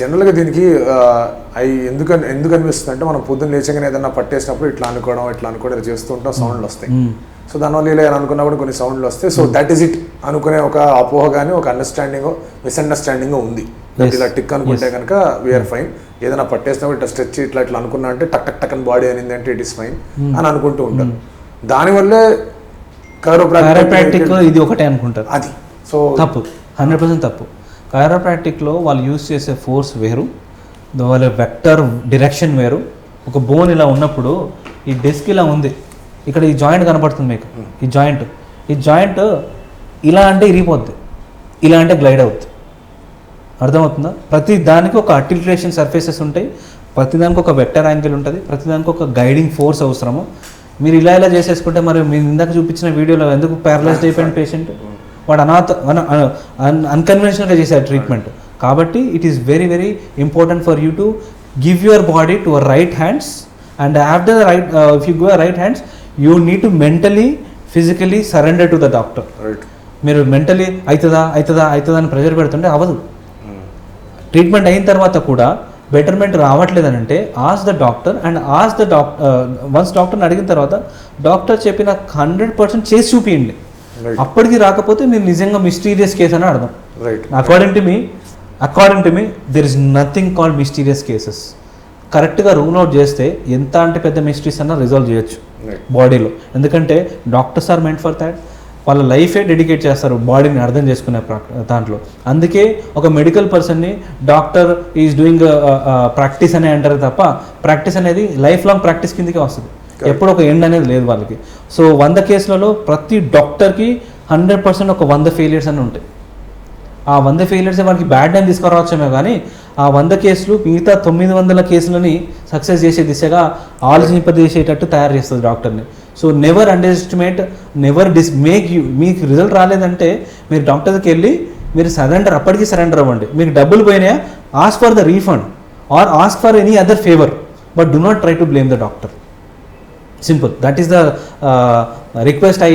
జనరల్గా దీనికి అవి ఎందుకు అనిపిస్తుంది అంటే మనం పొద్దున్న లేచగానే ఏదైనా పట్టేసినప్పుడు ఇట్లా అనుకోవడం చేస్తూ ఉంటాం, సౌండ్లు వస్తాయి. సో దానివల్ల ఇలా అనుకున్నప్పుడు కొన్ని సౌండ్లు వస్తాయి. సో దట్ ఈస్ ఇట్ అనుకునే ఒక అపోహ కానీ ఒక అండర్స్టాండింగ్ మిస్అండర్స్టాండింగ్ ఉంది. ఇలా టిక్ అనుకుంటే కనుక వీఆర్ ఫైన్. ఏదైనా పట్టేసినప్పుడు ఇట్లా స్ట్రెచ్ ఇట్లా అనుకున్నా అంటే టక్ టక్ టక్ అని బాడీ అనింది అంటే ఇట్ ఈస్ ఫైన్ అని అనుకుంటూ ఉంటారు. దానివల్లే కైరోప్రాక్టిక్ ఇది ఒకటే అనుకుంటారు. అది సో తప్పు, 100% తప్పు. కైరోప్రాక్టిక్లో వాళ్ళు యూజ్ చేసే ఫోర్స్ వేరు, వాళ్ళ వెక్టర్ డిరెక్షన్ వేరు. ఒక బోన్ ఇలా ఉన్నప్పుడు ఈ డిస్క్ ఇలా ఉంది, ఇక్కడ ఈ జాయింట్ కనపడుతుంది మీకు, ఈ జాయింట్ ఇలా అంటే ఇరిగిపోద్ది, ఇలా అంటే గ్లైడ్ అవుద్ది. అర్థమవుతుందా? ప్రతి దానికి ఒక ఆర్టికులేషన్ సర్ఫేసెస్ ఉంటాయి, ప్రతిదానికి ఒక వెక్టర్ యాంగిల్ ఉంటుంది, ప్రతిదానికి ఒక గైడింగ్ ఫోర్స్ అవసరము. మీరు ఇలా చేసేసుకుంటే మరి మీరు ఇందాక చూపించిన వీడియోలో ఎందుకు ప్యారలైజ్డ్ అయిపోయిన పేషెంట్, వాడు అన్కన్వెన్షనల్గా చేశారు ట్రీట్మెంట్. కాబట్టి it is very very important for you to give your body to right hands and after the right if you give right hands you need to mentally physically surrender to the doctor. మీరు mentally అవుతుందా అని pressure పెడుతుంటే అవ్వదు. Treatment అయిన తర్వాత కూడా betterment రావట్లేదని అంటే ఆస్ ద డాక్టర్ అండ్ వన్స్ డాక్టర్ని అడిగిన తర్వాత డాక్టర్ చెప్పిన 100% చేసి చూపియండి. అప్పటికి రాకపోతే మీరు నిజంగా మిస్టీరియస్ కేస్ అని అర్థం. According to me there is nothing called mysterious cases. కరెక్ట్గా రూల్ అవుట్ చేస్తే ఎంత అంటే పెద్ద మిస్టరీస్ అన్నా రిజాల్వ్ చేయొచ్చు బాడీలో. ఎందుకంటే doctors are meant for that. వాళ్ళ లైఫే డెడికేట్ చేస్తారు బాడీని అర్థం చేసుకునే దాంట్లో. అందుకే ఒక మెడికల్ పర్సన్ని డాక్టర్ ఈజ్ డూయింగ్ ప్రాక్టీస్ అనే అంటారు తప్ప ప్రాక్టీస్ అనేది లైఫ్ లాంగ్ ప్రాక్టీస్ కిందకే వస్తుంది. ఎప్పుడు ఒక ఎండ్ అనేది లేదు వాళ్ళకి. సో 100 కేసులలో ప్రతి డాక్టర్కి 100% ఒక 100 ఫెయిలియర్స్ అని ఉంటాయి. ఆ 100 ఫెయిలియర్స్ వాళ్ళకి బ్యాడ్ టైం తీసుకురావచ్చేమో కానీ ఆ 100 కేసులు మిగతా 900 కేసులని సక్సెస్ చేసే దిశగా ఆలోచింపజేసేటట్టు తయారు చేస్తుంది డాక్టర్ని. సో నెవర్ అండర్ ఎస్టిమేట్, మీకు రిజల్ట్ రాలేదంటే మీరు డాక్టర్ దగ్గరికి వెళ్ళి మీరు అప్పటికీ సరెండర్ అవ్వండి. మీకు డబ్బులు పోయినాయా, ask for the refund or ask for any other favour, but do not try to blame the doctor. Simple, that is the request I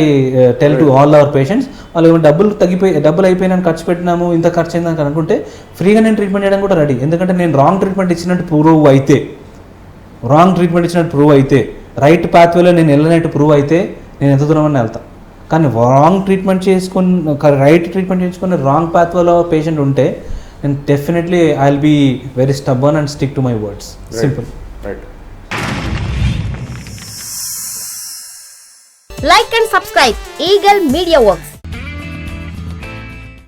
tell to all our patients. వాళ్ళు డబ్బులు అయిపోయినాను ఖర్చు పెట్టినాము, ఇంత ఖర్చు అయిందని అనుకుంటే ఫ్రీగా నేను ట్రీట్మెంట్ చేయడం కూడా రెడీ. ఎందుకంటే నేను రాంగ్ ట్రీట్మెంట్ ఇచ్చినట్టు ప్రూవ్ అయితే రైట్ పాత్వేలో నేను వెళ్ళినట్టు ప్రూవ్ అయితే నేను ఎంత దూరం అని వెళ్తాను. కానీ రైట్ ట్రీట్మెంట్ చేసుకుని రాంగ్ పాత్వేలో పేషెంట్ ఉంటే నేను definitely I will be very stubborn and stick to my words. Simple. Like and subscribe Eagle Media Works.